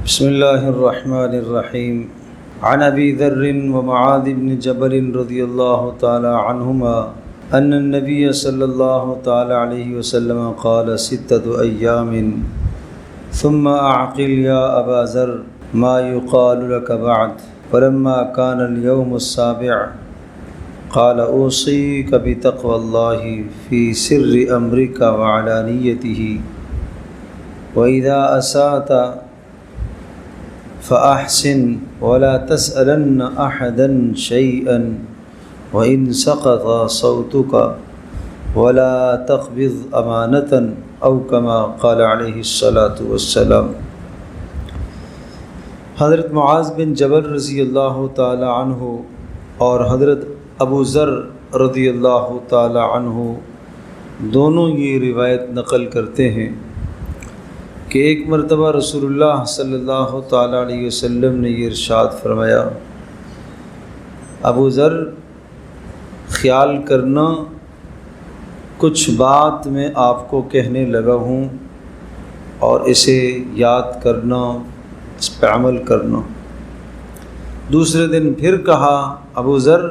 بسم اللہ الرحمن الرحیم عن ابی ذر ومعاذ بن جبل رضی اللہ تعالی عنہما ان النبی صلی اللہ تعالی علیہ وسلم قال 6 ایام ثم اعقل یا ابا ذر ما يقال لك بعد فلما كان اليوم السابع قال اوصيك بتقوى الله في سر امرك وعلانيته واذا اسأت فأحسن ولا تسألن أحدا شيئا وإن سقط صوتك ولا تقبض أمانة أو كما قال عليه الصلاة والسلام۔ حضرت معاذ بن جبل رضی اللہ تعالی عنہ اور حضرت ابو ذر رضی اللہ تعالی عنہ دونوں یہ روایت نقل کرتے ہیں کہ ایک مرتبہ رسول اللہ صلی اللہ تعالیٰ علیہ وسلم نے یہ ارشاد فرمایا، ابو ذر خیال کرنا کچھ بات میں آپ کو کہنے لگا ہوں اور اسے یاد کرنا، اس پہ عمل کرنا۔ دوسرے دن پھر کہا، ابو ذر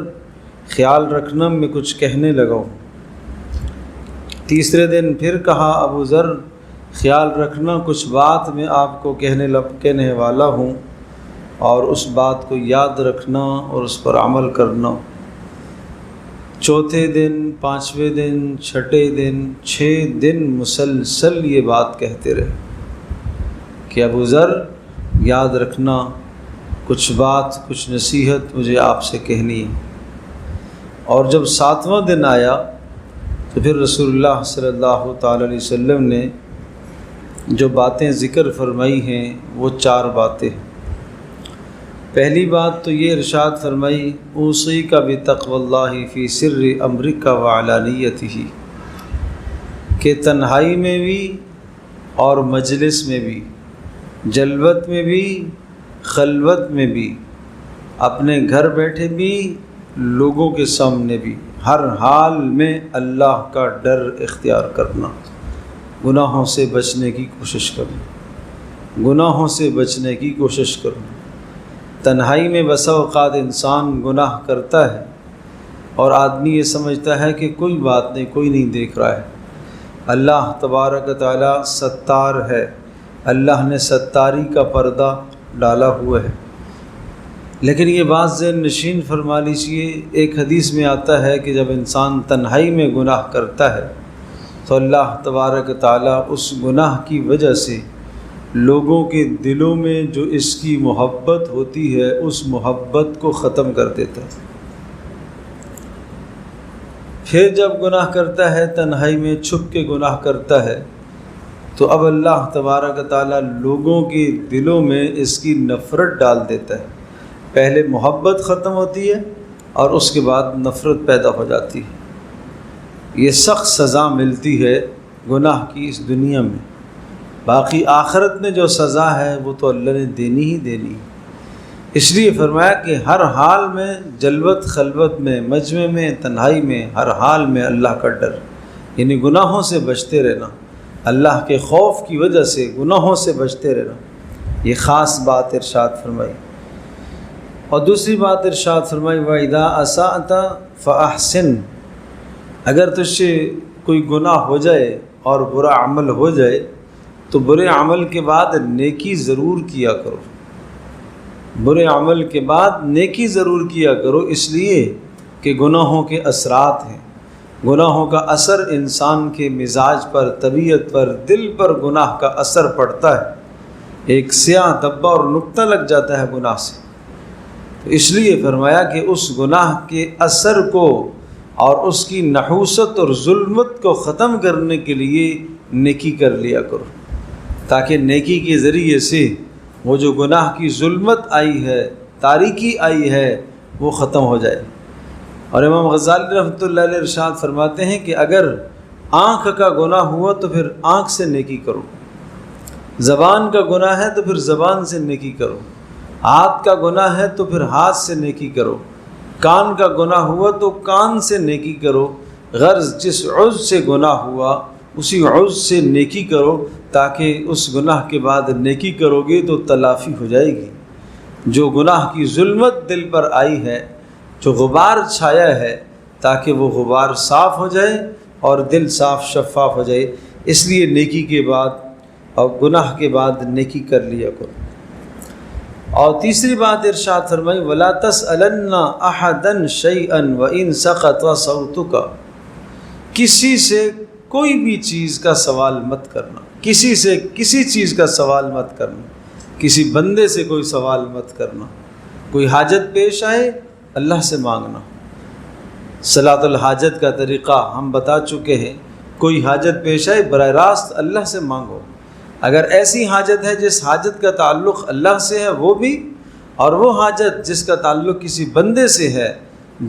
خیال رکھنا میں کچھ کہنے لگا ہوں۔ تیسرے دن پھر کہا، ابو ذر خیال رکھنا کچھ بات میں آپ کو کہنے والا ہوں اور اس بات کو یاد رکھنا اور اس پر عمل کرنا۔ چوتھے دن، پانچویں دن، چھٹے دن، 6 دن مسلسل یہ بات کہتے رہے کہ ابو ذر یاد رکھنا کچھ بات، کچھ نصیحت مجھے آپ سے کہنی ہے۔ اور جب 7واں دن آیا تو پھر رسول اللہ صلی اللہ تعالیٰ علیہ وسلم نے جو باتیں ذکر فرمائی ہیں وہ 4 باتیں۔ پہلی بات تو یہ ارشاد فرمائی، اوصیک بتقوی اللہ فی سر امرک وعلانیتہ، کہ تنہائی میں بھی اور مجلس میں بھی، جلوت میں بھی، خلوت میں بھی، اپنے گھر بیٹھے بھی، لوگوں کے سامنے بھی، ہر حال میں اللہ کا ڈر اختیار کرنا، گناہوں سے بچنے کی کوشش کرنا، گناہوں سے بچنے کی کوشش کرنا۔ تنہائی میں بسا اوقات انسان گناہ کرتا ہے اور آدمی یہ سمجھتا ہے کہ کوئی بات نہیں، کوئی نہیں دیکھ رہا ہے۔ اللہ تبارک و تعالیٰ ستار ہے، اللہ نے ستاری کا پردہ ڈالا ہوا ہے۔ لیکن یہ بات ذہن نشین فرما لیجیے، ایک حدیث میں آتا ہے کہ جب انسان تنہائی میں گناہ کرتا ہے تو اللہ تبارک تعالیٰ اس گناہ کی وجہ سے لوگوں کے دلوں میں جو اس کی محبت ہوتی ہے اس محبت کو ختم کر دیتا ہے۔ پھر جب گناہ کرتا ہے، تنہائی میں چھپ کے گناہ کرتا ہے، تو اب اللہ تبارک تعالیٰ لوگوں کے دلوں میں اس کی نفرت ڈال دیتا ہے۔ پہلے محبت ختم ہوتی ہے اور اس کے بعد نفرت پیدا ہو جاتی ہے۔ یہ سخت سزا ملتی ہے گناہ کی اس دنیا میں، باقی آخرت میں جو سزا ہے وہ تو اللہ نے دینی ہی دینی ہے۔ اس لیے فرمایا کہ ہر حال میں، جلوت خلوت میں، مجمع میں، تنہائی میں، ہر حال میں اللہ کا ڈر، یعنی گناہوں سے بچتے رہنا، اللہ کے خوف کی وجہ سے گناہوں سے بچتے رہنا، یہ خاص بات ارشاد فرمائی۔ اور دوسری بات ارشاد فرمائی، وَإِذَا أَسَأْتَ فَأَحْسِنْ، اگر تجھ سے کوئی گناہ ہو جائے اور برا عمل ہو جائے تو برے عمل کے بعد نیکی ضرور کیا کرو، برے عمل کے بعد نیکی ضرور کیا کرو، اس لیے کہ گناہوں کے اثرات ہیں، گناہوں کا اثر انسان کے مزاج پر، طبیعت پر، دل پر گناہ کا اثر پڑتا ہے، ایک سیاہ دھبا اور نقطہ لگ جاتا ہے گناہ سے۔ تو اس لیے فرمایا کہ اس گناہ کے اثر کو اور اس کی نحوست اور ظلمت کو ختم کرنے کے لیے نیکی کر لیا کرو، تاکہ نیکی کے ذریعے سے وہ جو گناہ کی ظلمت آئی ہے، تاریکی آئی ہے، وہ ختم ہو جائے۔ اور امام غزالی رحمۃ اللہ علیہ ارشاد فرماتے ہیں کہ اگر آنکھ کا گناہ ہوا تو پھر آنکھ سے نیکی کرو، زبان کا گناہ ہے تو پھر زبان سے نیکی کرو، ہاتھ کا گناہ ہے تو پھر ہاتھ سے نیکی کرو، کان کا گناہ ہوا تو کان سے نیکی کرو، غرض جس عضو سے گناہ ہوا اسی عوض سے نیکی کرو، تاکہ اس گناہ کے بعد نیکی کرو گے تو تلافی ہو جائے گی۔ جو گناہ کی ظلمت دل پر آئی ہے، جو غبار چھایا ہے، تاکہ وہ غبار صاف ہو جائے اور دل صاف شفاف ہو جائے، اس لیے نیکی کے بعد اور گناہ کے بعد نیکی کر لیا کرو۔ اور تیسری بات ارشاد فرمائی وَلَا تَسْأَلَنَّ أَحَدًا شَيْئًا وَإِن سَقَطَ صَوْتُكَ، کسی سے کوئی بھی چیز کا سوال مت کرنا، کسی سے کسی چیز کا سوال مت کرنا، کسی بندے سے کوئی سوال مت کرنا۔ کوئی حاجت پیش آئے اللہ سے مانگنا۔ صلاۃ الحاجت کا طریقہ ہم بتا چکے ہیں، کوئی حاجت پیش آئے براہ راست اللہ سے مانگو۔ اگر ایسی حاجت ہے جس حاجت کا تعلق اللہ سے ہے وہ بھی، اور وہ حاجت جس کا تعلق کسی بندے سے ہے،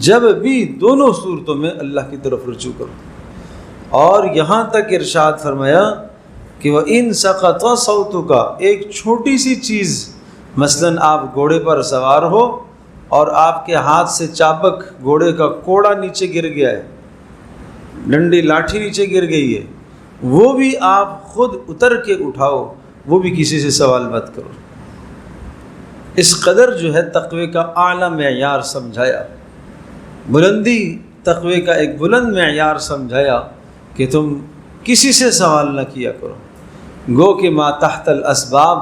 جب بھی دونوں صورتوں میں اللہ کی طرف رجوع کرو۔ اور یہاں تک ارشاد فرمایا کہ وَإِن سَقَطَ صَوْتُكَ، ایک چھوٹی سی چیز، مثلاً آپ گھوڑے پر سوار ہو اور آپ کے ہاتھ سے چابک گھوڑے کا کوڑا نیچے گر گیا ہے، ڈنڈی لاٹھی نیچے گر گئی ہے، وہ بھی آپ خود اتر کے اٹھاؤ، وہ بھی کسی سے سوال مت کرو۔ اس قدر جو ہے تقوی کا اعلیٰ معیار سمجھایا، بلندی تقوی کا ایک بلند معیار سمجھایا کہ تم کسی سے سوال نہ کیا کرو۔ گو کہ ما تحت الاسباب،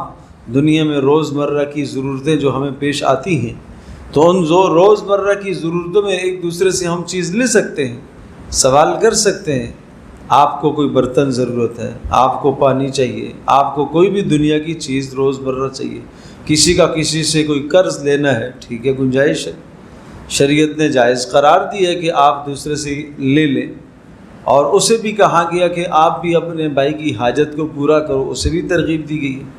دنیا میں روزمرہ کی ضرورتیں جو ہمیں پیش آتی ہیں، تو ان روزمرہ کی ضرورتوں میں ایک دوسرے سے ہم چیز لے سکتے ہیں، سوال کر سکتے ہیں۔ آپ کو کوئی برتن ضرورت ہے، آپ کو پانی چاہیے، آپ کو کوئی بھی دنیا کی چیز روزمرہ چاہیے، کسی کا کسی سے کوئی قرض لینا ہے، ٹھیک ہے، گنجائش ہے، شریعت نے جائز قرار دی ہے کہ آپ دوسرے سے لے لیں، اور اسے بھی کہا گیا کہ آپ بھی اپنے بھائی کی حاجت کو پورا کرو، اسے بھی ترغیب دی گئی ہے۔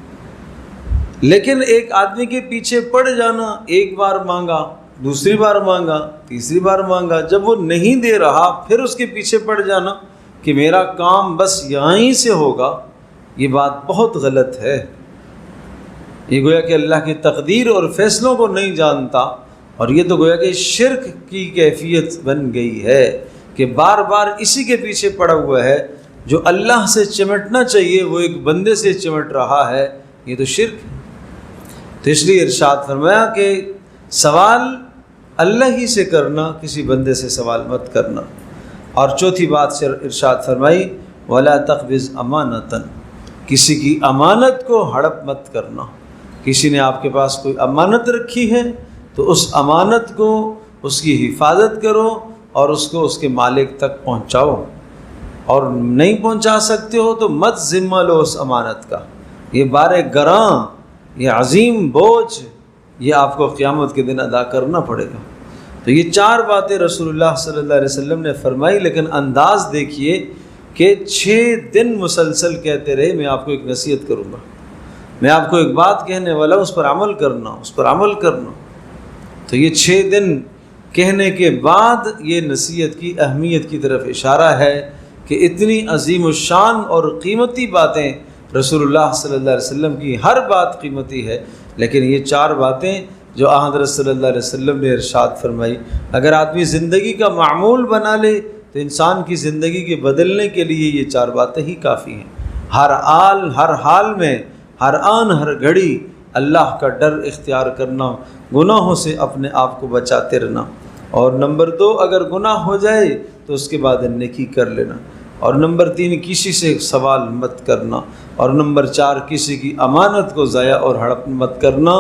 لیکن ایک آدمی کے پیچھے پڑ جانا، ایک بار مانگا، دوسری بار مانگا، تیسری بار مانگا، جب وہ نہیں دے رہا پھر اس کے پیچھے پڑ جانا کہ میرا کام بس یہیں سے ہوگا، یہ بات بہت غلط ہے۔ یہ گویا کہ اللہ کی تقدیر اور فیصلوں کو نہیں جانتا، اور یہ تو گویا کہ شرک کی کیفیت بن گئی ہے کہ بار بار اسی کے پیچھے پڑا ہوا ہے۔ جو اللہ سے چمٹنا چاہیے وہ ایک بندے سے چمٹ رہا ہے، یہ تو شرک ہے۔ تو اس لیے ارشاد فرمایا کہ سوال اللہ ہی سے کرنا، کسی بندے سے سوال مت کرنا۔ اور چوتھی بات سے ارشاد فرمائی وَلَا تَقْبِضْ أَمَانَةً، کسی کی امانت کو ہڑپ مت کرنا۔ کسی نے آپ کے پاس کوئی امانت رکھی ہے تو اس امانت کو، اس کی حفاظت کرو اور اس کو اس کے مالک تک پہنچاؤ، اور نہیں پہنچا سکتے ہو تو مت ذمہ لو اس امانت کا۔ یہ بار گراں، یہ عظیم بوجھ، یہ آپ کو قیامت کے دن ادا کرنا پڑے گا۔ تو یہ چار باتیں رسول اللہ صلی اللہ علیہ وسلم نے فرمائی، لیکن انداز دیکھیے کہ 6 دن مسلسل کہتے رہے میں آپ کو ایک نصیحت کروں گا، میں آپ کو ایک بات کہنے والا ہوں، اس پر عمل کرنا، اس پر عمل کرنا۔ تو یہ 6 دن کہنے کے بعد یہ نصیحت کی اہمیت کی طرف اشارہ ہے کہ اتنی عظیم الشان اور قیمتی باتیں رسول اللہ صلی اللہ علیہ وسلم کی، ہر بات قیمتی ہے، لیکن یہ 4 باتیں جو حضرت صلی اللہ علیہ وسلم نے ارشاد فرمائی، اگر آدمی زندگی کا معمول بنا لے تو انسان کی زندگی کے بدلنے کے لیے یہ 4 باتیں ہی کافی ہیں۔ ہر حال میں، ہر آن ہر گھڑی اللہ کا ڈر اختیار کرنا، گناہوں سے اپنے آپ کو بچاتے رہنا، اور نمبر 2 اگر گناہ ہو جائے تو اس کے بعد نیکی کر لینا، اور نمبر 3 کسی سے سوال مت کرنا، اور نمبر 4 کسی کی امانت کو ضائع اور ہڑپ مت کرنا۔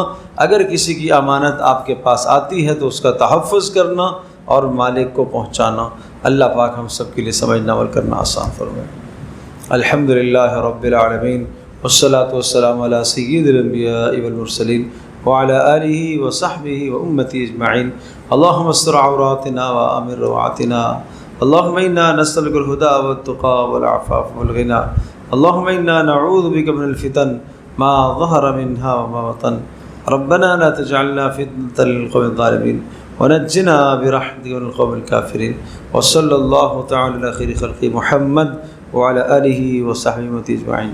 اگر کسی کی امانت آپ کے پاس آتی ہے تو اس کا تحفظ کرنا اور مالک کو پہنچانا۔ اللہ پاک ہم سب کے لیے سمجھنا عمل کرنا آسان فرمائے۔ الحمدللہ رب العالمین، والصلاة والسلام علی سید الانبیاء والمرسلین وعلی آلہ وصحبہ وامتی اجمعین۔ اللہم استر عوراتنا وآمن روعاتنا، اللہم انا نسألک الہدى والتقى والعفاف والغنى، اللہم انا نعوذ بک من الفتن ما ظہر منها وما بطن، ربنا لا تجعلنا فتنة للقوم الظالمين ونجنا برحمتك من القوم الكافرين، وصلی اللہ تعالی علی خیر خلق محمد وعلى آلہ وصحبہ اجمعین۔